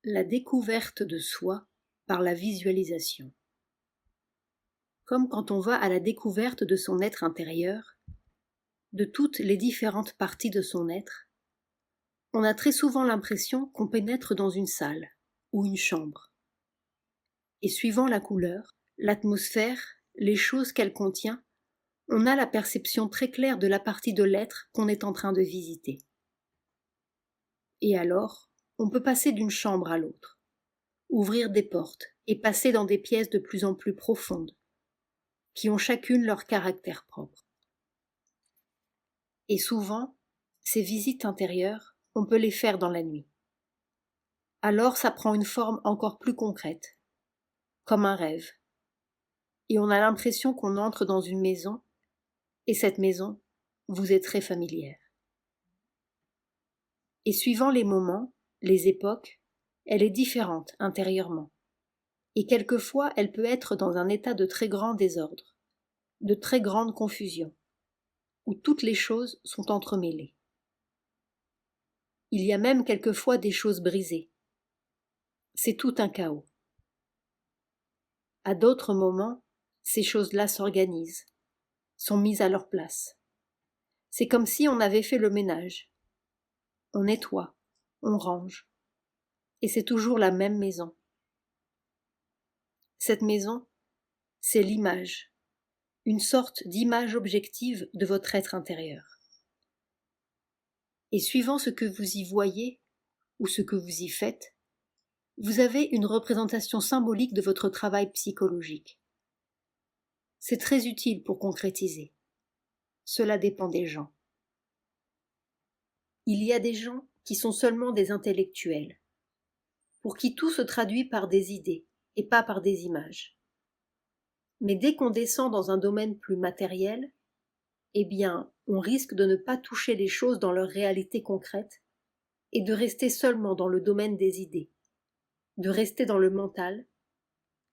La découverte de soi par la visualisation. Comme quand on va à la découverte de son être intérieur, de toutes les différentes parties de son être, on a très souvent l'impression qu'on pénètre dans une salle ou une chambre. Et suivant la couleur, l'atmosphère, les choses qu'elle contient, on a la perception très claire de la partie de l'être qu'on est en train de visiter. Et alors, on peut passer d'une chambre à l'autre, ouvrir des portes et passer dans des pièces de plus en plus profondes, qui ont chacune leur caractère propre. Et souvent, ces visites intérieures, on peut les faire dans la nuit. Alors ça prend une forme encore plus concrète, comme un rêve. Et on a l'impression qu'on entre dans une maison, et cette maison vous est très familière. Et suivant les moments, les époques, elle est différente intérieurement. Et quelquefois, elle peut être dans un état de très grand désordre, de très grande confusion, où toutes les choses sont entremêlées. Il y a même quelquefois des choses brisées. C'est tout un chaos. À d'autres moments, ces choses-là s'organisent, sont mises à leur place. C'est comme si on avait fait le ménage. On nettoie, on range. Et c'est toujours la même maison. Cette maison, c'est l'image, une sorte d'image objective de votre être intérieur. Et suivant ce que vous y voyez, ou ce que vous y faites, vous avez une représentation symbolique de votre travail psychologique. C'est très utile pour concrétiser. Cela dépend des gens. Il y a des gens qui sont seulement des intellectuels, pour qui tout se traduit par des idées et pas par des images. Mais dès qu'on descend dans un domaine plus matériel, eh bien, on risque de ne pas toucher les choses dans leur réalité concrète et de rester seulement dans le domaine des idées, de rester dans le mental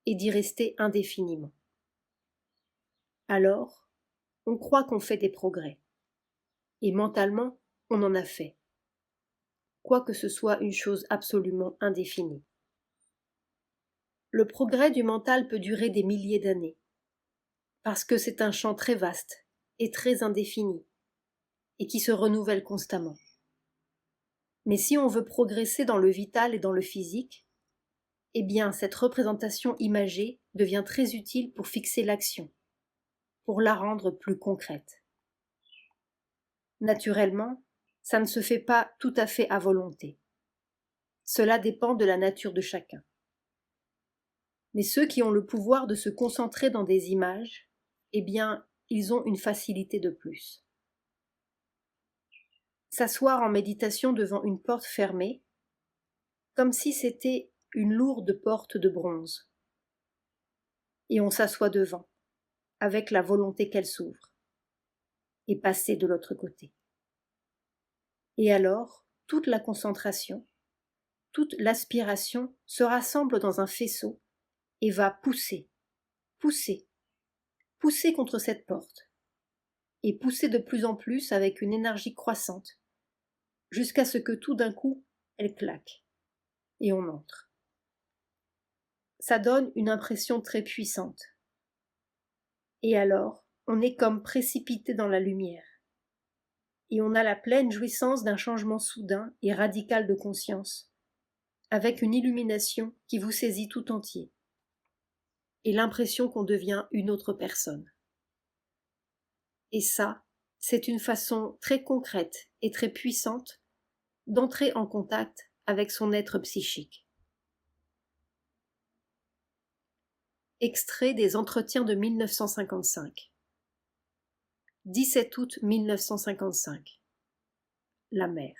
et d'y rester indéfiniment. Alors, on croit qu'on fait des progrès. Et mentalement, on en a fait. Quoique ce soit une chose absolument indéfinie. Le progrès du mental peut durer des milliers d'années, parce que c'est un champ très vaste et très indéfini, et qui se renouvelle constamment. Mais si on veut progresser dans le vital et dans le physique, eh bien cette représentation imagée devient très utile pour fixer l'action, pour la rendre plus concrète. Naturellement, ça ne se fait pas tout à fait à volonté. Cela dépend de la nature de chacun. Mais ceux qui ont le pouvoir de se concentrer dans des images, eh bien, ils ont une facilité de plus. S'asseoir en méditation devant une porte fermée, comme si c'était une lourde porte de bronze. Et on s'assoit devant, avec la volonté qu'elle s'ouvre, et passer de l'autre côté. Et alors, toute la concentration, toute l'aspiration se rassemble dans un faisceau et va pousser, pousser, pousser contre cette porte, et pousser de plus en plus avec une énergie croissante, jusqu'à ce que tout d'un coup, elle claque, et on entre. Ça donne une impression très puissante. Et alors, on est comme précipité dans la lumière, et on a la pleine jouissance d'un changement soudain et radical de conscience, avec une illumination qui vous saisit tout entier, et l'impression qu'on devient une autre personne. Et ça, c'est une façon très concrète et très puissante d'entrer en contact avec son être psychique. Extrait des Entretiens de 1955. 17 août 1955. La mer.